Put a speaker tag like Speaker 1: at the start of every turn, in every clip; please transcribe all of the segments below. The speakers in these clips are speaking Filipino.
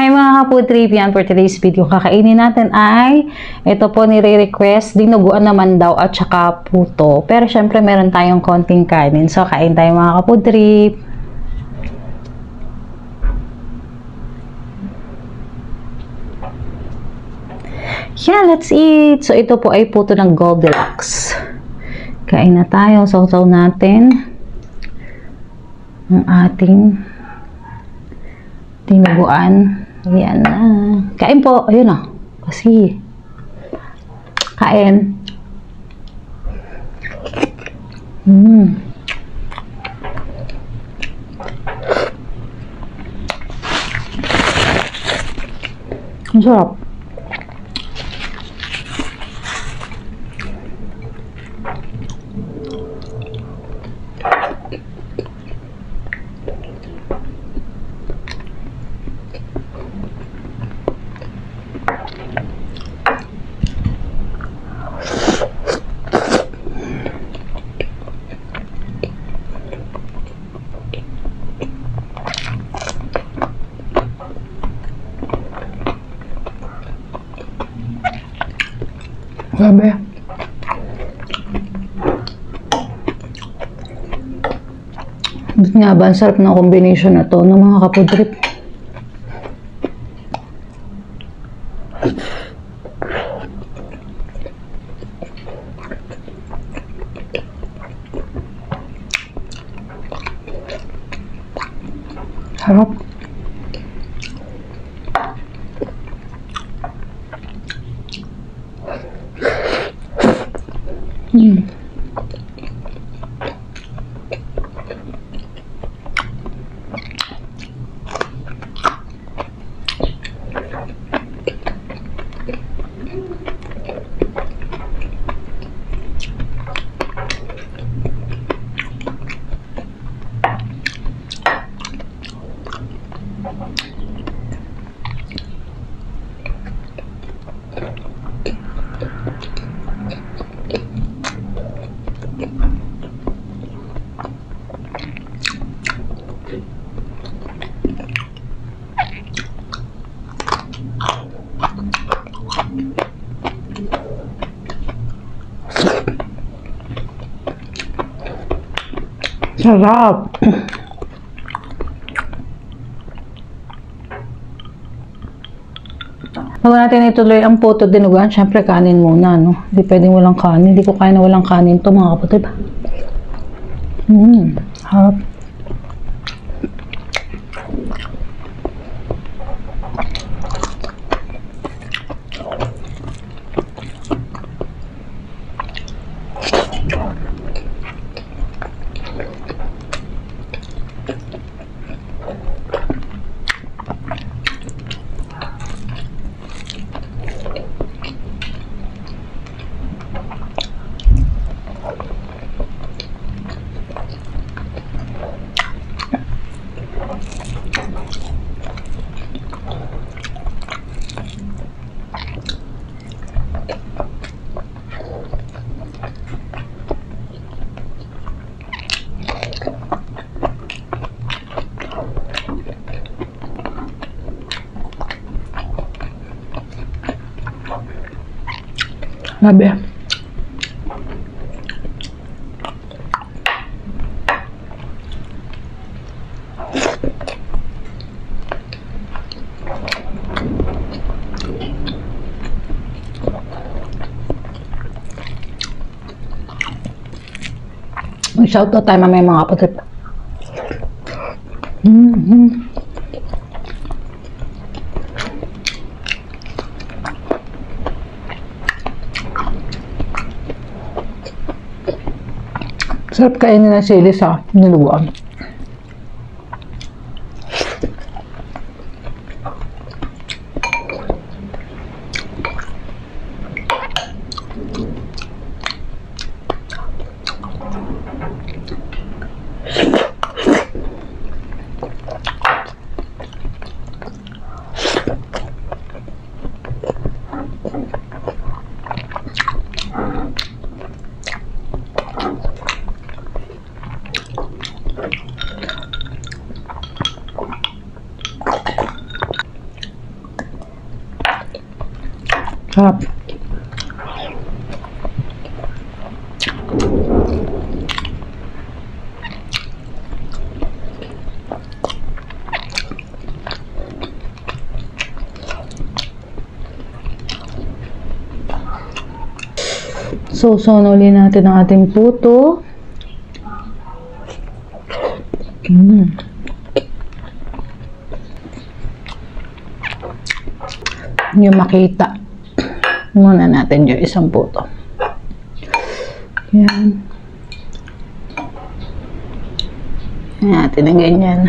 Speaker 1: Hi mga ka-food trip, yan for today's video. Kakainin natin ay ito po nire-request, dinuguan naman daw at saka puto. Pero syempre meron tayong konting kanin. So kain tayo mga ka-food trip. Yeah, let's eat. So ito po ay puto ng Goldilocks. Kain na tayo. Sausaw natin ang ating dinuguan. Ayan na. Kain po. Ayun o. Kasi. Kain. Ang sarap. Grabe. Ba't nga ba? Ang sarap ng combination na to ng mga ka-food trip. Sarap. Sarap. Bago natin ituloy ang puto dinuguan, syempre kanin muna, no? Hindi pwedeng walang kanin. Hindi ko kaya na walang kanin to mga kapatid. Harap. Grabe. Mag-shoutout tayo mamaya mga kapatid. Sarap kainin ng sili sa niluguan. Sarap. So, sonolin natin ang ating puto. Yung makita. Muna natin yung isang puto. Yan. Yan natin na ganyan.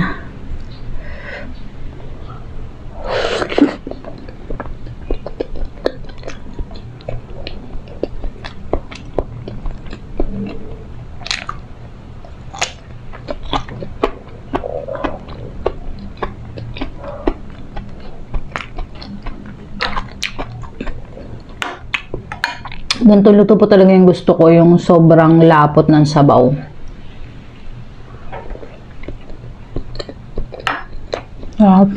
Speaker 1: Ganito luto po talaga yung gusto ko, yung sobrang lapot ng sabaw. Sarap.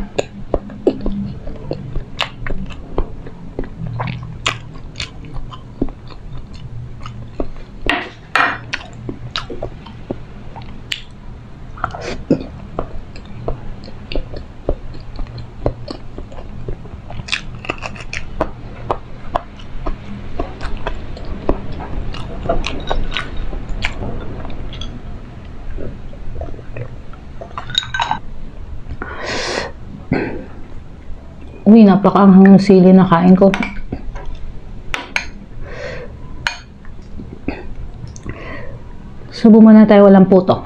Speaker 1: Uy, napakaanghang ng sili na kain ko. Subo muna tayo walang puto.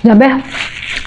Speaker 1: Gabi.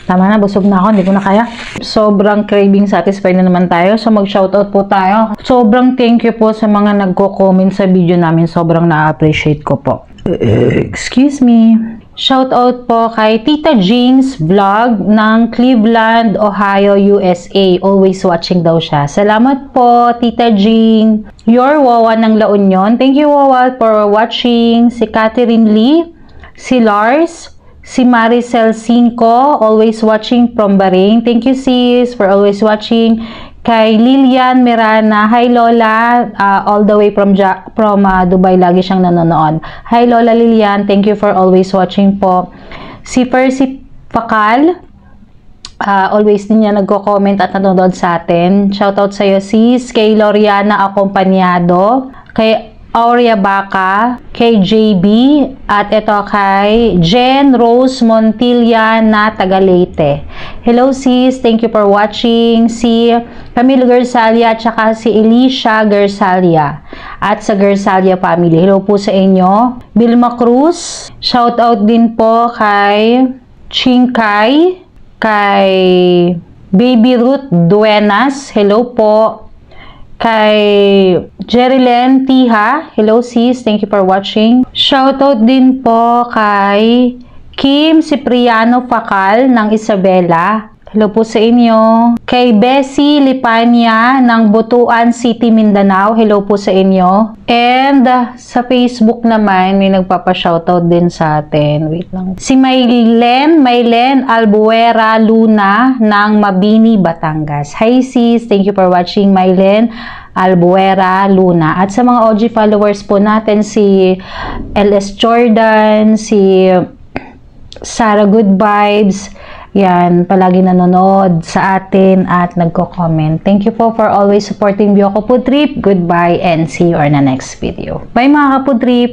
Speaker 1: Tama na, busog na ako. Hindi ko na kaya. Sobrang craving satisfied na naman tayo. So, mag-shoutout po tayo. Sobrang thank you po sa mga nagko-comment sa video namin. Sobrang na-appreciate ko po. Excuse me. Shoutout po kay Tita Jinx Vlog ng Cleveland, Ohio, USA. Always watching daw siya. Salamat po, Tita Jing. Your Wawa ng La Union. Thank you, Wawa, for watching. Si Catherine Lee. Si Lars. Si Maricel Cinco, always watching from Bahrain. Thank you, sis, for always watching. Kay Lilian Mirana, hi Lola, all the way from Dubai, lagi siyang nanonood. Hi Lola Lilian, thank you for always watching po. Si Percy Pakal, always din niya nagko-comment at nanonood sa atin. Shoutout sa iyo, sis. Kay Loriana Acompañado, kay Aurea Baca, kay JB, at ito kay Jen Rose Montilla na taga Leyte. Hello sis, thank you for watching. Si Camille Gersalia at saka si Elisha Gersalia at sa Gersalia family. Hello po sa inyo. Vilma Cruz, shout out din po kay Chinkay, kay Baby Ruth Duenas. Hello po. Kay Jerilyn Tiha, hello sis, thank you for watching. Shoutout din po kay Kim Cipriano Facal ng Isabela. Hello po sa inyo. Kay Bessie Lipania ng Butuan City, Mindanao. Hello po sa inyo. And sa Facebook naman, may nagpapa-shoutout din sa atin. Wait lang. Si Maylen Albuera Luna ng Mabini, Batangas. Hi sis, thank you for watching Maylen Albuera Luna. At sa mga OG followers po natin, si LS Jordan, si Sarah Good Vibes, yan, palagi nanonood sa atin at nagko-comment. Thank you po for always supporting Bio Kapud Trip. Goodbye and see you on the next video. Bye mga Kapud Trip!